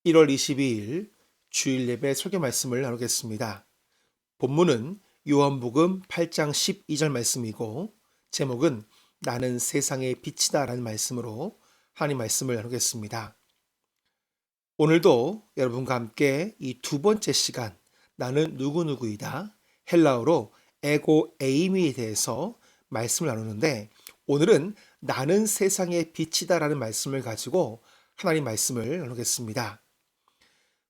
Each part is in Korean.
1월 22일 주일 예배 설교 말씀을 나누겠습니다. 본문은 요한복음 8장 12절 말씀이고 제목은 나는 세상의 빛이다 라는 말씀으로 하나님 말씀을 나누겠습니다. 오늘도 여러분과 함께 이 두 번째 시간 나는 누구누구이다 헬라어로 에고 에이미에 대해서 말씀을 나누는데 오늘은 나는 세상의 빛이다 라는 말씀을 가지고 하나님 말씀을 나누겠습니다.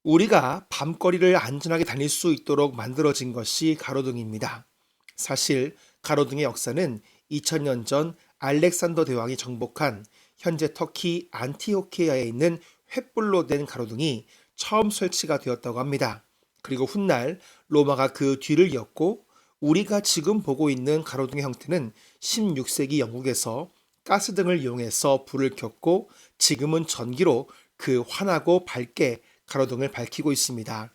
우리가 밤거리를 안전하게 다닐 수 있도록 만들어진 것이 가로등입니다. 사실 가로등의 역사는 2000년 전 알렉산더 대왕이 정복한 현재 터키 안티오키아에 있는 횃불로 된 가로등이 처음 설치가 되었다고 합니다. 그리고 훗날 로마가 그 뒤를 이었고 우리가 지금 보고 있는 가로등의 형태는 16세기 영국에서 가스등을 이용해서 불을 켰고 지금은 전기로 그 환하고 밝게 가로등을 밝히고 있습니다.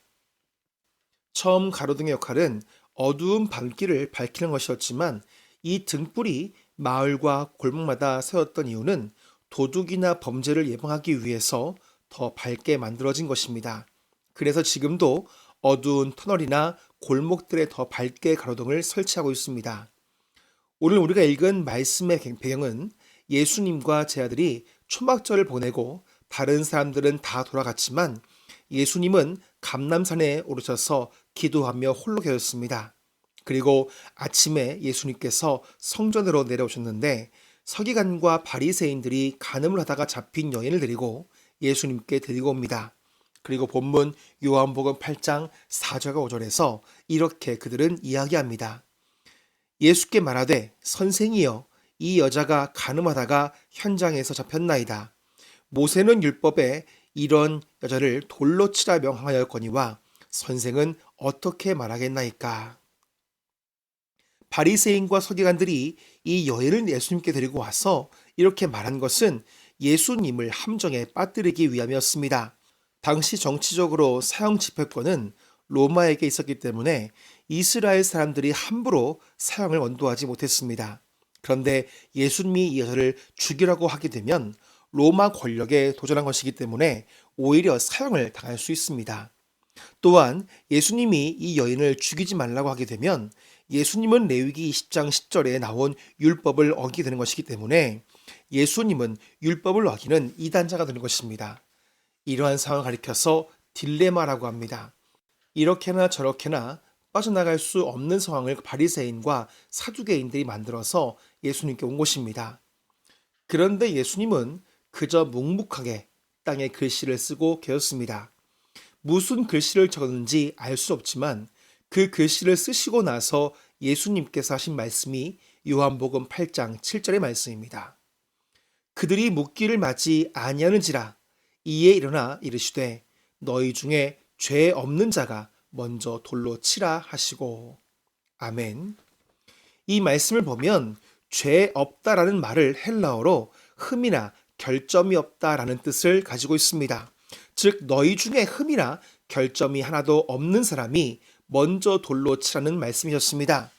처음 가로등의 역할은 어두운 밤길을 밝히는 것이었지만 이 등불이 마을과 골목마다 세웠던 이유는 도둑이나 범죄를 예방하기 위해서 더 밝게 만들어진 것입니다. 그래서 지금도 어두운 터널이나 골목들에 더 밝게 가로등을 설치하고 있습니다. 오늘 우리가 읽은 말씀의 배경은 예수님과 제 아들이 초막절을 보내고 다른 사람들은 다 돌아갔지만 예수님은 감람산에 오르셔서 기도하며 홀로 계셨습니다. 그리고 아침에 예수님께서 성전으로 내려오셨는데 서기관과 바리새인들이 간음을 하다가 잡힌 여인을 데리고 예수님께 데리고 옵니다. 그리고 본문 요한복음 8장 4절과 5절에서 이렇게 그들은 이야기합니다. 예수께 말하되 선생이여 이 여자가 간음하다가 현장에서 잡혔나이다. 모세는 율법에 이런 여자를 돌로 치라 명하였거니와 선생은 어떻게 말하겠나이까. 바리새인과 서기관들이 이 여인을 예수님께 데리고 와서 이렇게 말한 것은 예수님을 함정에 빠뜨리기 위함이었습니다. 당시 정치적으로 사형 집행권은 로마에게 있었기 때문에 이스라엘 사람들이 함부로 사형을 언도하지 못했습니다. 그런데 예수님이 이 여자를 죽이라고 하게 되면 로마 권력에 도전한 것이기 때문에 오히려 사형을 당할 수 있습니다. 또한 예수님이 이 여인을 죽이지 말라고 하게 되면 예수님은 레위기 20장 10절에 나온 율법을 어기게 되는 것이기 때문에 예수님은 율법을 어기는 이단자가 되는 것입니다. 이러한 상황을 가리켜서 딜레마라고 합니다. 이렇게나 저렇게나 빠져나갈 수 없는 상황을 바리새인과 사두개인들이 만들어서 예수님께 온 것입니다. 그런데 예수님은 그저 묵묵하게 땅에 글씨를 쓰고 계셨습니다. 무슨 글씨를 적었는지 알 수 없지만 그 글씨를 쓰시고 나서 예수님께서 하신 말씀이 요한복음 8장 7절의 말씀입니다. 그들이 묻기를 마치 아니하는지라 이에 일어나 이르시되 너희 중에 죄 없는 자가 먼저 돌로 치라 하시고. 아멘. 이 말씀을 보면 죄 없다라는 말을 헬라어로 흠이나 결점이 없다라는 뜻을 가지고 있습니다. 즉 너희 중에 흠이나 결점이 하나도 없는 사람이 먼저 돌로 치라는 말씀이셨습니다.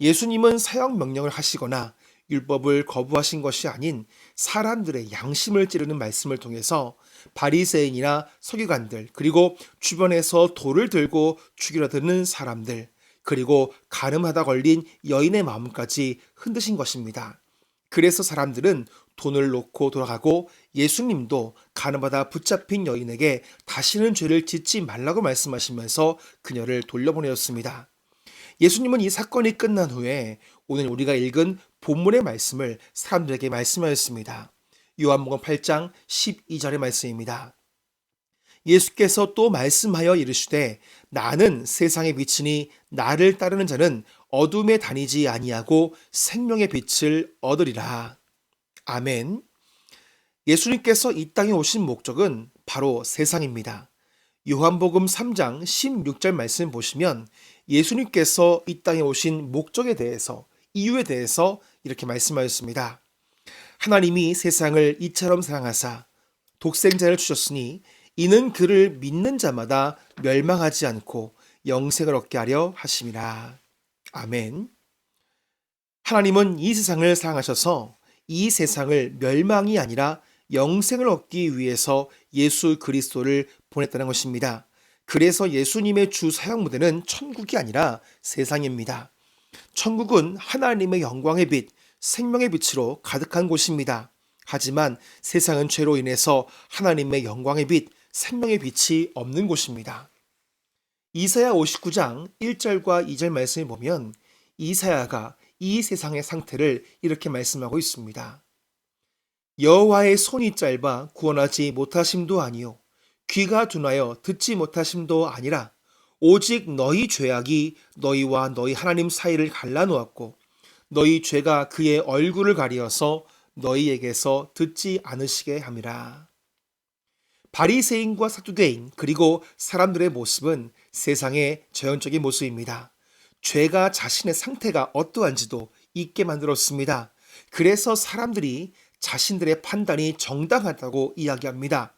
예수님은 사형 명령을 하시거나 율법을 거부하신 것이 아닌 사람들의 양심을 찌르는 말씀을 통해서 바리새인이나 서기관들 그리고 주변에서 돌을 들고 죽이려 드는 사람들 그리고 간음하다 걸린 여인의 마음까지 흔드신 것입니다. 그래서 사람들은 돈을 놓고 돌아가고 예수님도 간음하다 붙잡힌 여인에게 다시는 죄를 짓지 말라고 말씀하시면서 그녀를 돌려보내었습니다. 예수님은 이 사건이 끝난 후에 오늘 우리가 읽은 본문의 말씀을 사람들에게 말씀하였습니다. 요한복음 8장 12절의 말씀입니다. 예수께서 또 말씀하여 이르시되 나는 세상의 빛이니 나를 따르는 자는 어둠에 다니지 아니하고 생명의 빛을 얻으리라. 아멘. 예수님께서 이 땅에 오신 목적은 바로 세상입니다. 요한복음 3장 16절 말씀 보시면 예수님께서 이 땅에 오신 목적에 대해서 이유에 대해서 이렇게 말씀하였습니다. 하나님이 세상을 이처럼 사랑하사 독생자를 주셨으니 이는 그를 믿는 자마다 멸망하지 않고 영생을 얻게 하려 하심이라. 아멘. 하나님은 이 세상을 사랑하셔서 이 세상을 멸망이 아니라 영생을 얻기 위해서 예수 그리스도를 보냈다는 것입니다. 그래서 예수님의 주 사역 무대는 천국이 아니라 세상입니다. 천국은 하나님의 영광의 빛, 생명의 빛으로 가득한 곳입니다. 하지만 세상은 죄로 인해서 하나님의 영광의 빛, 생명의 빛이 없는 곳입니다. 이사야 59장 1절과 2절 말씀을 보면 이사야가 이 세상의 상태를 이렇게 말씀하고 있습니다. 여호와의 손이 짧아 구원하지 못하심도 아니요 귀가 둔하여 듣지 못하심도 아니라 오직 너희 죄악이 너희와 너희 하나님 사이를 갈라놓았고 너희 죄가 그의 얼굴을 가리어서 너희에게서 듣지 않으시게 함이라. 바리새인과 사두개인 그리고 사람들의 모습은 세상의 전형적인 모습입니다. 죄가 자신의 상태가 어떠한지도 잊게 만들었습니다. 그래서 사람들이 자신들의 판단이 정당하다고 이야기합니다.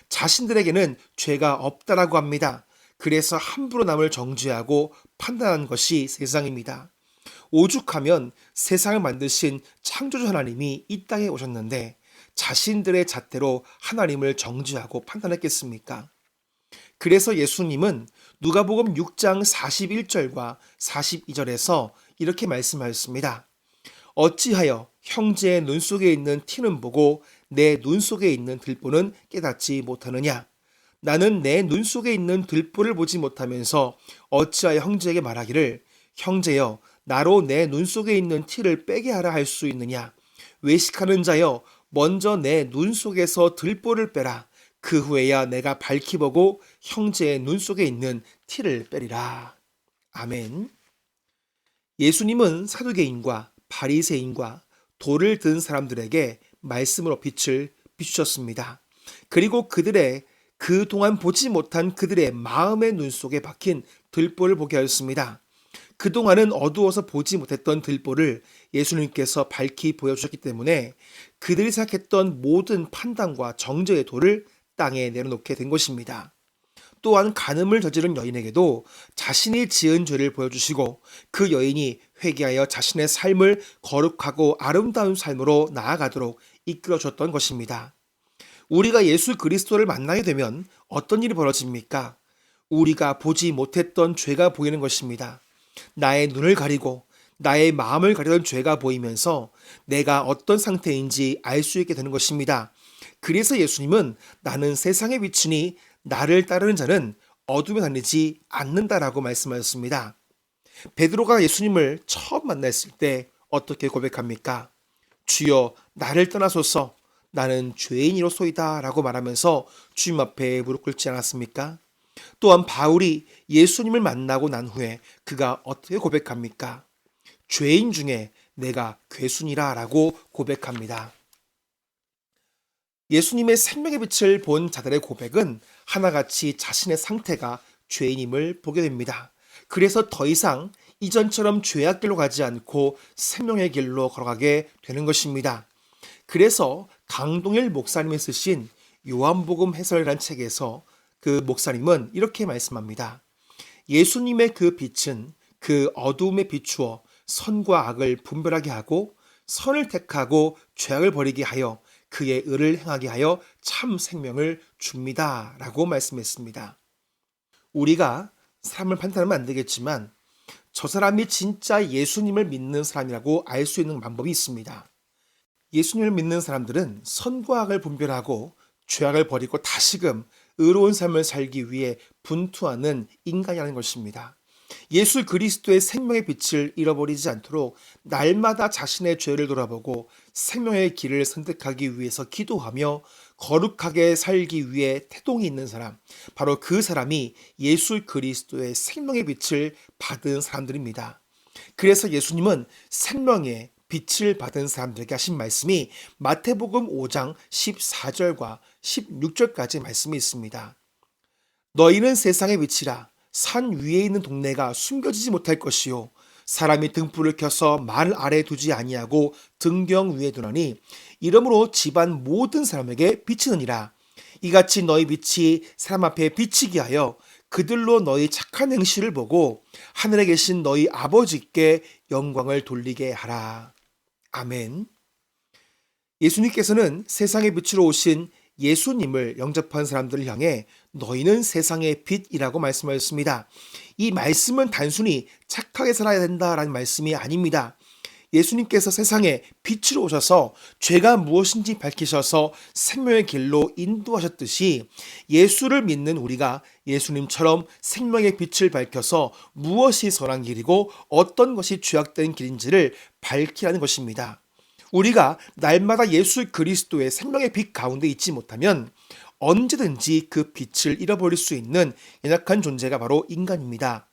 자신들에게는 죄가 없다라고 합니다. 그래서 함부로 남을 정죄하고 판단하는 것이 세상입니다. 오죽하면 세상을 만드신 창조주 하나님이 이 땅에 오셨는데 자신들의 잣대로 하나님을 정죄하고 판단했겠습니까? 그래서 예수님은 누가복음 6장 41절과 42절에서 이렇게 말씀하셨습니다. 어찌하여 형제의 눈 속에 있는 티는 보고 내 눈 속에 있는 들보는 깨닫지 못하느냐? 나는 내 눈 속에 있는 들보를 보지 못하면서 어찌하여 형제에게 말하기를 형제여 나로 내 눈 속에 있는 티를 빼게 하라 할 수 있느냐? 외식하는 자여 먼저 내 눈 속에서 들보를 빼라. 그 후에야 내가 밝히 보고 형제의 눈 속에 있는 티를 빼리라. 아멘. 예수님은 사두개인과 바리새인과 돌을 든 사람들에게 말씀으로 빛을 비추셨습니다. 그리고 그동안 보지 못한 그들의 마음의 눈 속에 박힌 들보를 보게 하였습니다. 그동안은 어두워서 보지 못했던 들보를 예수님께서 밝히 보여주셨기 때문에 그들이 생각했던 모든 판단과 정죄의 돌을 땅에 내려놓게 된 것입니다. 또한 간음을 저지른 여인에게도 자신이 지은 죄를 보여주시고 그 여인이 회개하여 자신의 삶을 거룩하고 아름다운 삶으로 나아가도록 이끌어 줬던 것입니다. 우리가 예수 그리스도를 만나게 되면 어떤 일이 벌어집니까? 우리가 보지 못했던 죄가 보이는 것입니다. 나의 눈을 가리고 나의 마음을 가리던 죄가 보이면서 내가 어떤 상태인지 알 수 있게 되는 것입니다. 그래서 예수님은 나는 세상의 빛이니 나를 따르는 자는 어둠에 다니지 않는다라고 말씀하셨습니다. 베드로가 예수님을 처음 만났을 때 어떻게 고백합니까? 주여 나를 떠나소서 나는 죄인이로소이다 라고 말하면서 주님 앞에 무릎 꿇지 않았습니까? 또한 바울이 예수님을 만나고 난 후에 그가 어떻게 고백합니까? 죄인 중에 내가 괴순이라 라고 고백합니다. 예수님의 생명의 빛을 본 자들의 고백은 하나같이 자신의 상태가 죄인임을 보게 됩니다. 그래서 더 이상 이전처럼 죄악 길로 가지 않고 생명의 길로 걸어가게 되는 것입니다. 그래서 강동일 목사님이 쓰신 요한복음 해설이라는 책에서 그 목사님은 이렇게 말씀합니다. 예수님의 그 빛은 그 어두움에 비추어 선과 악을 분별하게 하고 선을 택하고 죄악을 버리게 하여 그의 의를 행하게 하여 참 생명을 줍니다. 라고 말씀했습니다. 우리가 사람을 판단하면 안 되겠지만 저 사람이 진짜 예수님을 믿는 사람이라고 알 수 있는 방법이 있습니다. 예수님을 믿는 사람들은 선과 악을 분별하고 죄악을 버리고 다시금 의로운 삶을 살기 위해 분투하는 인간이라는 것입니다. 예수 그리스도의 생명의 빛을 잃어버리지 않도록 날마다 자신의 죄를 돌아보고 생명의 길을 선택하기 위해서 기도하며 거룩하게 살기 위해 태동이 있는 사람, 바로 그 사람이 예수 그리스도의 생명의 빛을 받은 사람들입니다. 그래서 예수님은 생명의 빛을 받은 사람들에게 하신 말씀이 마태복음 5장 14절과 16절까지 말씀이 있습니다. 너희는 세상의 빛이라. 산 위에 있는 동네가 숨겨지지 못할 것이요 사람이 등불을 켜서 말 아래 두지 아니하고 등경 위에 두나니 이러므로 집안 모든 사람에게 비치느니라. 이같이 너희 빛이 사람 앞에 비치게 하여 그들로 너희 착한 행실을 보고 하늘에 계신 너희 아버지께 영광을 돌리게 하라. 아멘. 예수님께서는 세상의 빛으로 오신 예수님을 영접한 사람들을 향해 너희는 세상의 빛이라고 말씀하셨습니다. 이 말씀은 단순히 착하게 살아야 된다라는 말씀이 아닙니다. 예수님께서 세상에 빛으로 오셔서 죄가 무엇인지 밝히셔서 생명의 길로 인도하셨듯이 예수를 믿는 우리가 예수님처럼 생명의 빛을 밝혀서 무엇이 선한 길이고 어떤 것이 죄악된 길인지를 밝히라는 것입니다. 우리가 날마다 예수 그리스도의 생명의 빛 가운데 있지 못하면 언제든지 그 빛을 잃어버릴 수 있는 연약한 존재가 바로 인간입니다.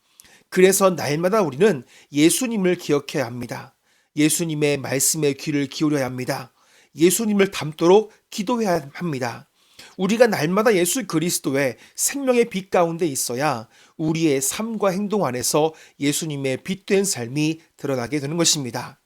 그래서 날마다 우리는 예수님을 기억해야 합니다. 예수님의 말씀에 귀를 기울여야 합니다. 예수님을 닮도록 기도해야 합니다. 우리가 날마다 예수 그리스도의 생명의 빛 가운데 있어야 우리의 삶과 행동 안에서 예수님의 빛된 삶이 드러나게 되는 것입니다.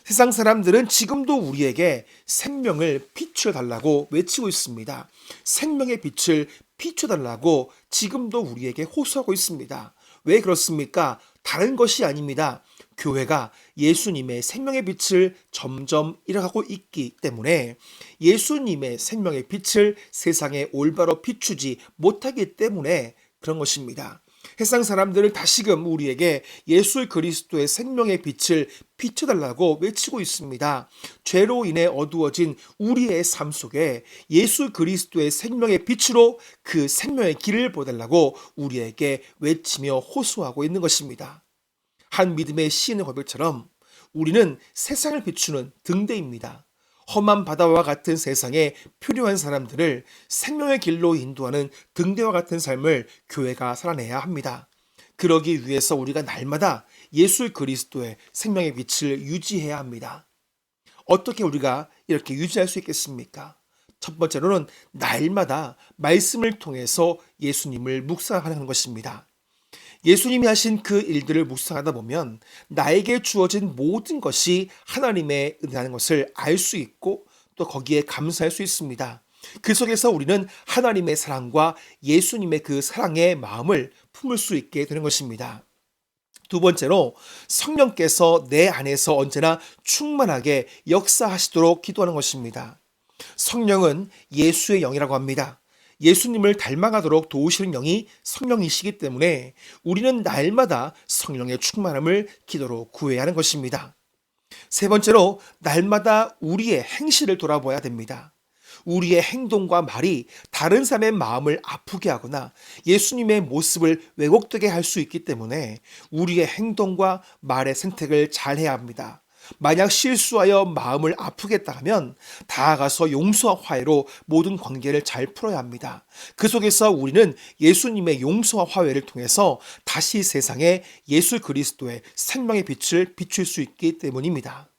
세상 사람들은 지금도 우리에게 생명을 비춰달라고 외치고 있습니다. 생명의 빛을 비춰달라고 지금도 우리에게 호소하고 있습니다. 왜 그렇습니까? 다른 것이 아닙니다. 교회가 예수님의 생명의 빛을 점점 잃어가고 있기 때문에 예수님의 생명의 빛을 세상에 올바로 비추지 못하기 때문에 그런 것입니다. 세상 사람들은 다시금 우리에게 예수 그리스도의 생명의 빛을 비춰달라고 외치고 있습니다. 죄로 인해 어두워진 우리의 삶 속에 예수 그리스도의 생명의 빛으로 그 생명의 길을 보달라고 우리에게 외치며 호소하고 있는 것입니다. 한 믿음의 시인의 고백처럼 우리는 세상을 비추는 등대입니다. 험한 바다와 같은 세상에 필요한 사람들을 생명의 길로 인도하는 등대와 같은 삶을 교회가 살아내야 합니다. 그러기 위해서 우리가 날마다 예수 그리스도의 생명의 빛을 유지해야 합니다. 어떻게 우리가 이렇게 유지할 수 있겠습니까? 첫 번째로는 날마다 말씀을 통해서 예수님을 묵상하는 것입니다. 예수님이 하신 그 일들을 묵상하다 보면 나에게 주어진 모든 것이 하나님의 은혜라는 것을 알 수 있고 또 거기에 감사할 수 있습니다. 그 속에서 우리는 하나님의 사랑과 예수님의 그 사랑의 마음을 품을 수 있게 되는 것입니다. 두 번째로 성령께서 내 안에서 언제나 충만하게 역사하시도록 기도하는 것입니다. 성령은 예수의 영이라고 합니다. 예수님을 닮아가도록 도우시는 영이 성령이시기 때문에 우리는 날마다 성령의 충만함을 기도로 구해야 하는 것입니다. 세 번째로 날마다 우리의 행실을 돌아봐야 됩니다. 우리의 행동과 말이 다른 사람의 마음을 아프게 하거나 예수님의 모습을 왜곡되게 할 수 있기 때문에 우리의 행동과 말의 선택을 잘 해야 합니다. 만약 실수하여 마음을 아프게 했다 하면 다가가서 용서와 화해로 모든 관계를 잘 풀어야 합니다. 그 속에서 우리는 예수님의 용서와 화해를 통해서 다시 세상에 예수 그리스도의 생명의 빛을 비출 수 있기 때문입니다.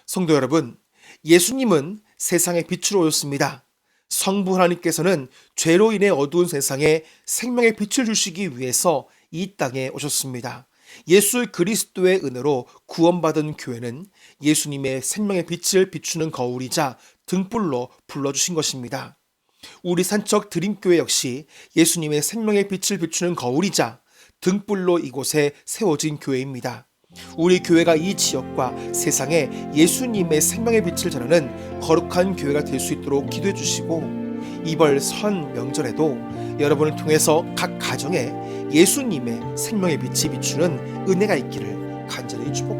성도 여러분, 예수님은 세상의 빛으로 오셨습니다. 성부 하나님께서는 죄로 인해 어두운 세상에 생명의 빛을 주시기 위해서 이 땅에 오셨습니다. 예수 그리스도의 은혜로 구원받은 교회는 예수님의 생명의 빛을 비추는 거울이자 등불로 불러주신 것입니다. 우리 산적 드림교회 역시 예수님의 생명의 빛을 비추는 거울이자 등불로 이곳에 세워진 교회입니다. 우리 교회가 이 지역과 세상에 예수님의 생명의 빛을 전하는 거룩한 교회가 될 수 있도록 기도해 주시고 이번 설 명절에도 여러분을 통해서 각 가정에 예수님의 생명의 빛이 비추는 은혜가 있기를 간절히 축복합니다.